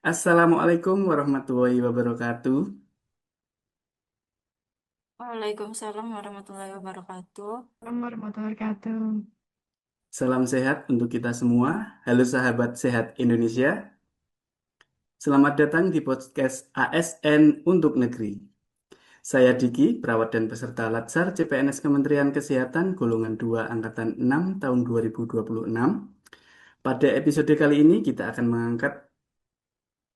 Assalamualaikum warahmatullahi wabarakatuh. Waalaikumsalam warahmatullahi wabarakatuh. Assalamualaikum warahmatullahi wabarakatuh. Salam sehat untuk kita semua. Halo sahabat sehat Indonesia. Selamat datang di podcast ASN untuk Negeri. Saya Diki, perawat dan peserta Latsar CPNS Kementerian Kesehatan golongan 2 Angkatan 6 tahun 2026. Pada episode kali ini kita akan mengangkat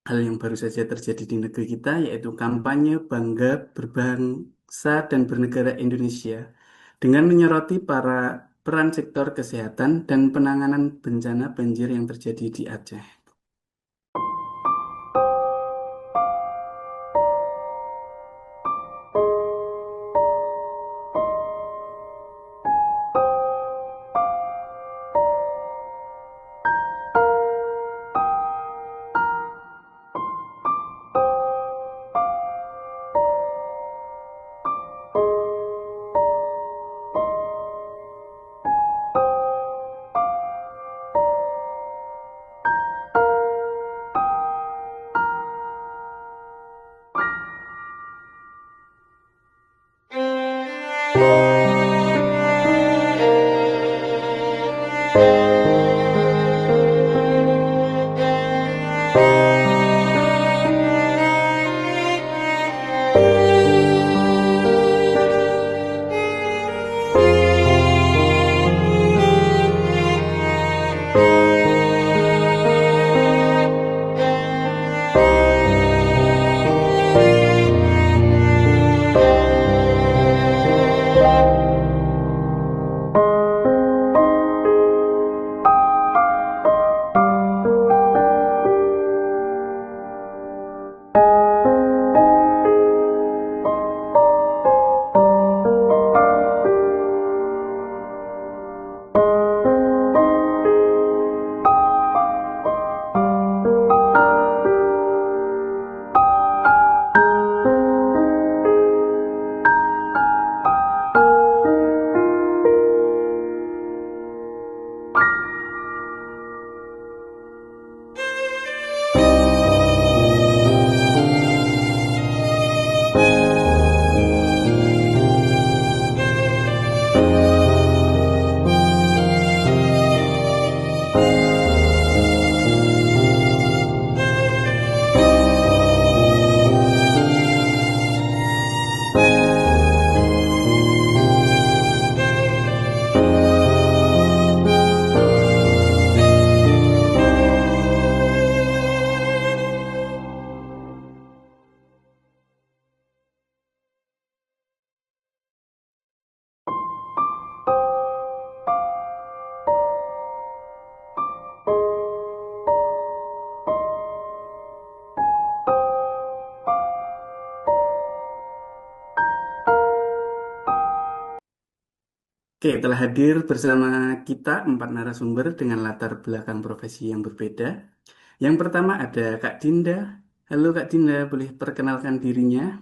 hal yang baru saja terjadi di negeri kita, yaitu kampanye Bangga Berbangsa dan Bernegara Indonesia dengan menyoroti peran sektor kesehatan dan penanganan bencana banjir yang terjadi di Aceh. Oke, telah hadir bersama kita 4 narasumber dengan latar belakang profesi yang berbeda. Yang pertama ada Kak Dinda. Halo Kak Dinda, boleh perkenalkan dirinya?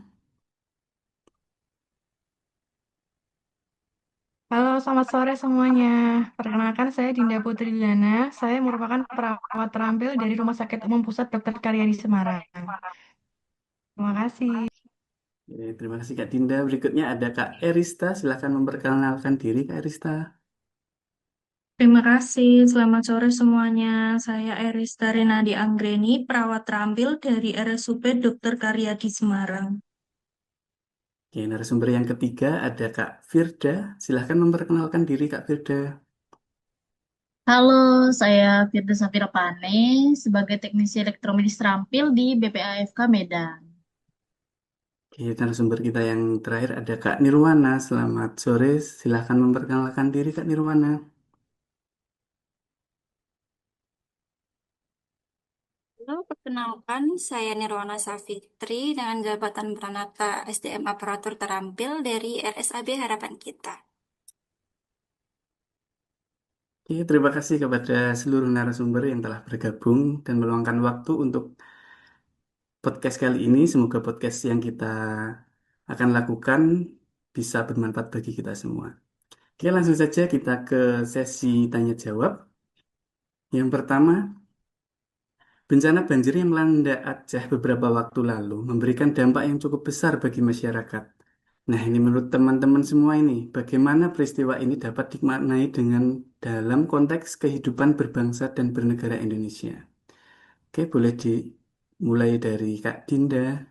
Halo, selamat sore semuanya. Perkenalkan, saya Dinda Putri Dana. Saya merupakan perawat terampil dari Rumah Sakit Umum Pusat Dr. Karyadi Semarang. Terima kasih. Terima kasih Kak Dinda. Berikutnya ada Kak Erista. Silahkan memperkenalkan diri Kak Erista. Terima kasih. Selamat sore semuanya. Saya Erista Renadi Anggreni, perawat terampil dari RSUP Dr. Karyadi Semarang. Oke, narasumber yang ketiga ada Kak Firda. Silahkan memperkenalkan diri Kak Firda. Halo, saya Firda Safira Pane sebagai teknisi elektromedis terampil di BPAFK Medan. Oke, narasumber kita yang terakhir ada Kak Nirwana. Selamat sore. Silahkan memperkenalkan diri Kak Nirwana. Halo, perkenalkan saya Nirwana Safitri dengan jabatan Pranata SDM Aparatur Terampil dari RSAB Harapan Kita. Oke, terima kasih kepada seluruh narasumber yang telah bergabung dan meluangkan waktu untuk podcast kali ini. Semoga podcast yang kita akan lakukan bisa bermanfaat bagi kita semua. Oke, langsung saja kita ke sesi tanya jawab. Yang pertama, Bencana banjir yang melanda Aceh beberapa waktu lalu memberikan dampak yang cukup besar bagi masyarakat. Nah, ini menurut teman-teman semua ini, bagaimana peristiwa ini dapat dimaknai dengan dalam konteks kehidupan berbangsa dan bernegara Indonesia? Oke, boleh dimulai dari Kak Dinda.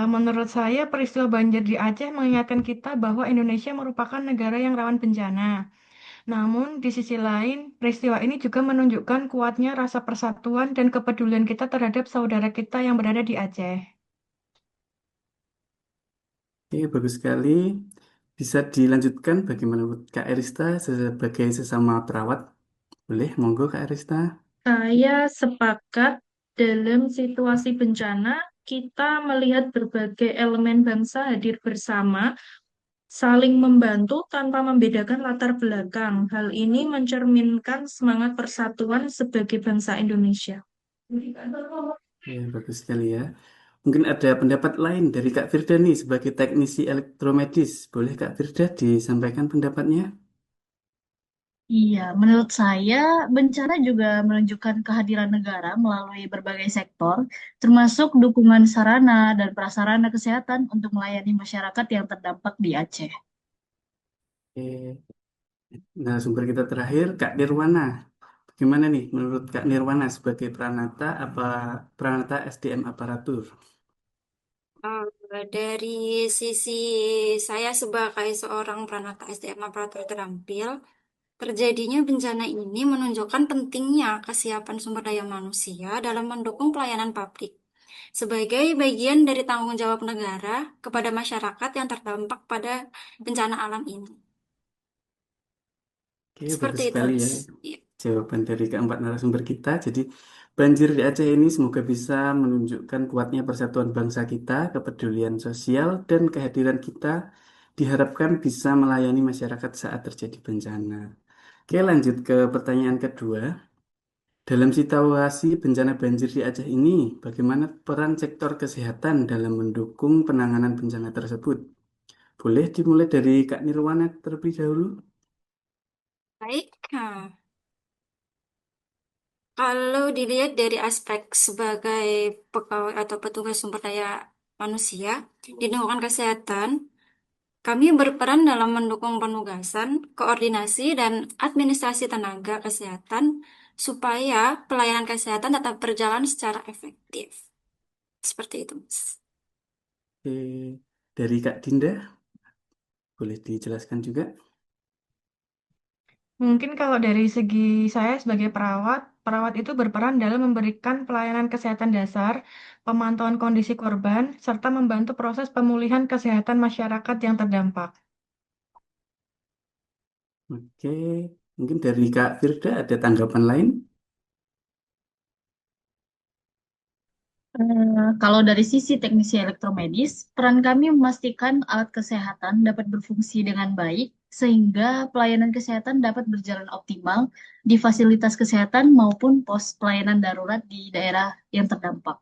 Menurut saya, peristiwa banjir di Aceh mengingatkan kita bahwa Indonesia merupakan negara yang rawan bencana. Namun, di sisi lain, peristiwa ini juga menunjukkan kuatnya rasa persatuan dan kepedulian kita terhadap saudara kita yang berada di Aceh. Oke, bagus sekali. Bisa dilanjutkan bagaimana menurut Kak Erista sebagai sesama perawat? Boleh, monggo Kak Erista. Saya sepakat dalam situasi bencana, kita melihat berbagai elemen bangsa hadir bersama, saling membantu tanpa membedakan latar belakang. Hal ini mencerminkan semangat persatuan sebagai bangsa Indonesia. Ya, bagus sekali ya. Mungkin ada pendapat lain dari Kak Firda nih sebagai teknisi elektromedis. Boleh Kak Firda disampaikan pendapatnya? Iya, menurut saya bencana juga menunjukkan kehadiran negara melalui berbagai sektor, termasuk dukungan sarana dan prasarana kesehatan untuk melayani masyarakat yang terdampak di Aceh. Oke. Nah, sumber kita terakhir Kak Nirwana. Bagaimana nih menurut Kak Nirwana sebagai peranata SDM aparatur? Dari sisi saya sebagai seorang peranata SDM aparatur terampil, terjadinya bencana ini menunjukkan pentingnya kesiapan sumber daya manusia dalam mendukung pelayanan publik sebagai bagian dari tanggung jawab negara kepada masyarakat yang terdampak pada bencana alam ini. Oke, Seperti bagus itu, sekali ya Mas. Iya. jawaban dari keempat narasumber kita. Jadi, banjir di Aceh ini semoga bisa menunjukkan kuatnya persatuan bangsa kita, kepedulian sosial, dan kehadiran kita diharapkan bisa melayani masyarakat saat terjadi bencana. Oke, lanjut ke pertanyaan kedua. Dalam situasi bencana banjir di Aceh ini, bagaimana peran sektor kesehatan dalam mendukung penanganan bencana tersebut? Boleh dimulai dari Kak Nirwana terlebih dahulu? Baik. Kalau dilihat dari aspek sebagai pegawai atau petugas sumber daya manusia di lingkungan kesehatan, kami berperan dalam mendukung penugasan, koordinasi, dan administrasi tenaga kesehatan supaya pelayanan kesehatan tetap berjalan secara efektif. Seperti itu, Mas. Oke, dari Kak Dinda, boleh dijelaskan juga? Mungkin kalau dari segi saya sebagai perawat, perawat itu berperan dalam memberikan pelayanan kesehatan dasar, pemantauan kondisi korban, serta membantu proses pemulihan kesehatan masyarakat yang terdampak. Oke, mungkin dari Kak Firda ada tanggapan lain? Kalau dari sisi teknisi elektromedis, peran kami memastikan alat kesehatan dapat berfungsi dengan baik, sehingga pelayanan kesehatan dapat berjalan optimal di fasilitas kesehatan maupun pos pelayanan darurat di daerah yang terdampak.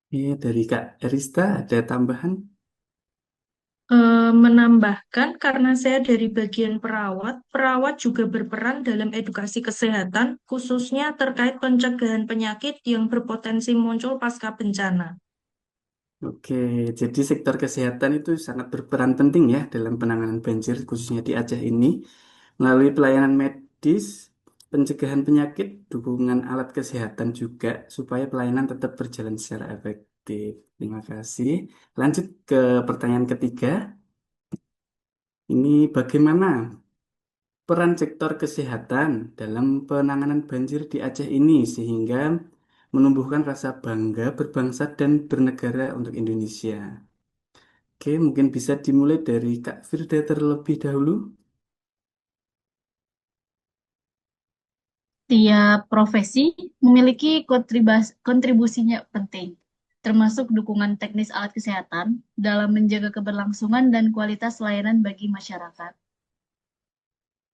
Oke, dari Kak Erista ada tambahan? Menambahkan karena saya dari bagian perawat, perawat juga berperan dalam edukasi kesehatan, khususnya terkait pencegahan penyakit yang berpotensi muncul pasca bencana. Oke, jadi sektor kesehatan itu sangat berperan penting ya dalam penanganan banjir, khususnya di Aceh ini, melalui pelayanan medis, pencegahan penyakit, dukungan alat kesehatan juga, supaya pelayanan tetap berjalan secara efektif. Terima kasih. Lanjut ke pertanyaan ketiga. Ini bagaimana peran sektor kesehatan dalam penanganan banjir di Aceh ini sehingga menumbuhkan rasa bangga berbangsa dan bernegara untuk Indonesia. Oke, mungkin bisa dimulai dari Kak Firda terlebih dahulu. Tiap profesi memiliki kontribusinya penting, termasuk dukungan teknis alat kesehatan dalam menjaga keberlangsungan dan kualitas layanan bagi masyarakat.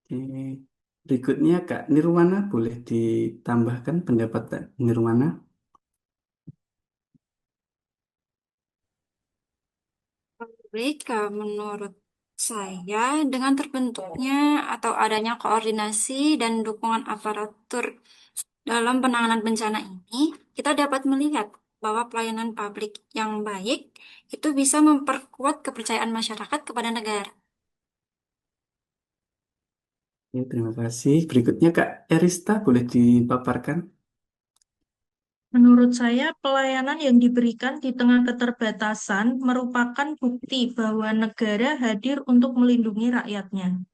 Oke, berikutnya Kak Nirwana boleh ditambahkan pendapat Kak Nirwana. Baik, menurut saya, dengan terbentuknya atau adanya koordinasi dan dukungan aparatur dalam penanganan bencana ini, kita dapat melihat bahwa pelayanan publik yang baik itu bisa memperkuat kepercayaan masyarakat kepada negara. Ya, terima kasih. Berikutnya Kak Erista boleh dipaparkan? Menurut saya, pelayanan yang diberikan di tengah keterbatasan merupakan bukti bahwa negara hadir untuk melindungi rakyatnya.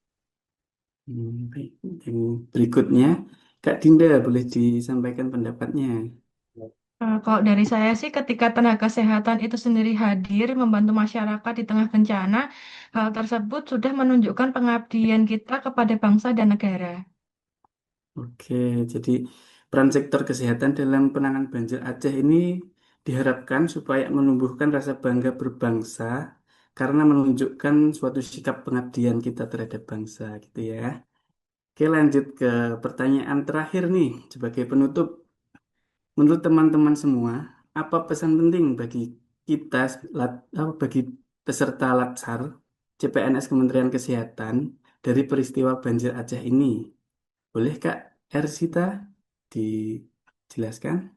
Baik. Yang berikutnya Kak Dinda boleh disampaikan pendapatnya. Kalau dari saya sih, ketika tenaga kesehatan itu sendiri hadir membantu masyarakat di tengah bencana, hal tersebut sudah menunjukkan pengabdian kita kepada bangsa dan negara. Oke, jadi peran sektor kesehatan dalam penanganan banjir Aceh ini diharapkan supaya menumbuhkan rasa bangga berbangsa karena menunjukkan suatu sikap pengabdian kita terhadap bangsa gitu ya. Oke, lanjut ke pertanyaan terakhir nih sebagai penutup. Menurut teman-teman semua, apa pesan penting bagi kita bagi peserta Latsar CPNS Kementerian Kesehatan dari peristiwa banjir Aceh ini? Boleh Kak Ersita dijelaskan?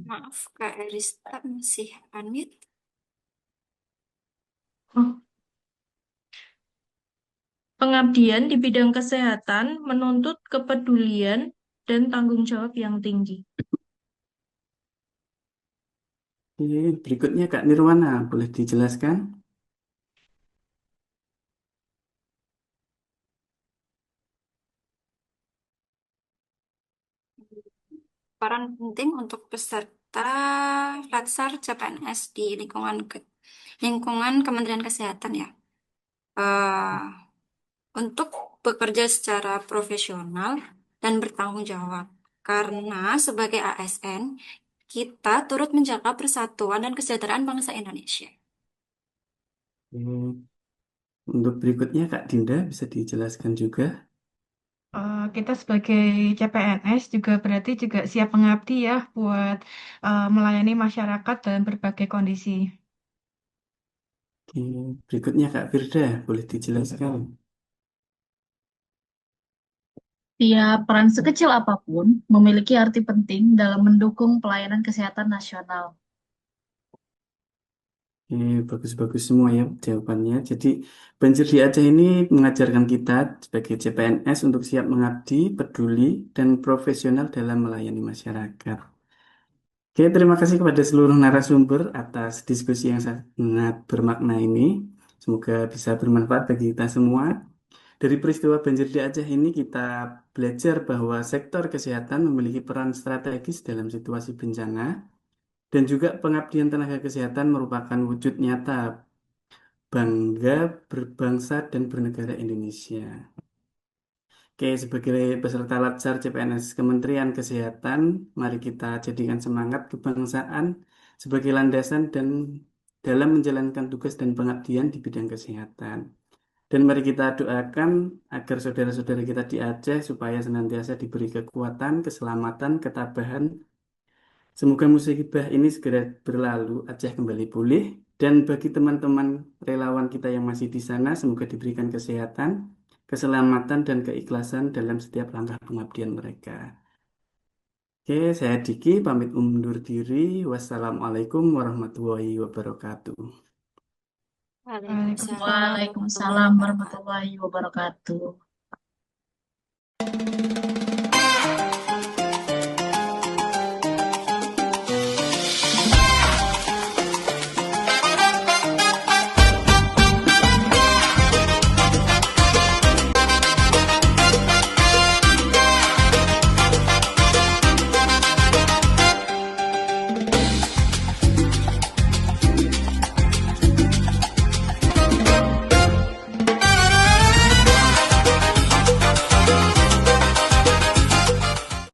Maaf, Kak Erista masih unmute. Oh, pengabdian di bidang kesehatan menuntut kepedulian dan tanggung jawab yang tinggi. Oke, berikutnya Kak Nirwana, boleh dijelaskan? Peran penting untuk peserta Latsar CPNS di lingkungan Kementerian Kesehatan ya. Eh, untuk bekerja secara profesional dan bertanggung jawab. Karena sebagai ASN, kita turut menjaga persatuan dan kesejahteraan bangsa Indonesia. Oke, untuk berikutnya Kak Dinda bisa dijelaskan juga? Kita sebagai CPNS juga berarti juga siap mengabdi ya buat melayani masyarakat dalam berbagai kondisi. Oke, berikutnya Kak Firda, boleh dijelaskan? Tiap peran sekecil apapun memiliki arti penting dalam mendukung pelayanan kesehatan nasional. Bagus-bagus semua ya jawabannya. Jadi banjir di Aceh ini mengajarkan kita sebagai CPNS untuk siap mengabdi, peduli, dan profesional dalam melayani masyarakat. Oke, terima kasih kepada seluruh narasumber atas diskusi yang sangat bermakna ini. Semoga bisa bermanfaat bagi kita semua. Dari peristiwa banjir di Aceh ini kita belajar bahwa sektor kesehatan memiliki peran strategis dalam situasi bencana dan juga pengabdian tenaga kesehatan merupakan wujud nyata bangga berbangsa dan bernegara Indonesia. Oke, sebagai peserta Latsar CPNS Kementerian Kesehatan, mari kita jadikan semangat kebangsaan sebagai landasan dan dalam menjalankan tugas dan pengabdian di bidang kesehatan. Dan mari kita doakan agar saudara-saudara kita di Aceh supaya senantiasa diberi kekuatan, keselamatan, ketabahan. Semoga musibah ini segera berlalu, Aceh kembali pulih. Dan bagi teman-teman relawan kita yang masih di sana, semoga diberikan kesehatan, keselamatan, dan keikhlasan dalam setiap langkah pengabdian mereka. Oke, saya Diki, pamit undur diri. Wassalamualaikum warahmatullahi wabarakatuh. Waalaikumsalam Waalaikumsalam warahmatullahi Waalaikumsalam wabarakatuh. warahmatullahi wabarakatuh.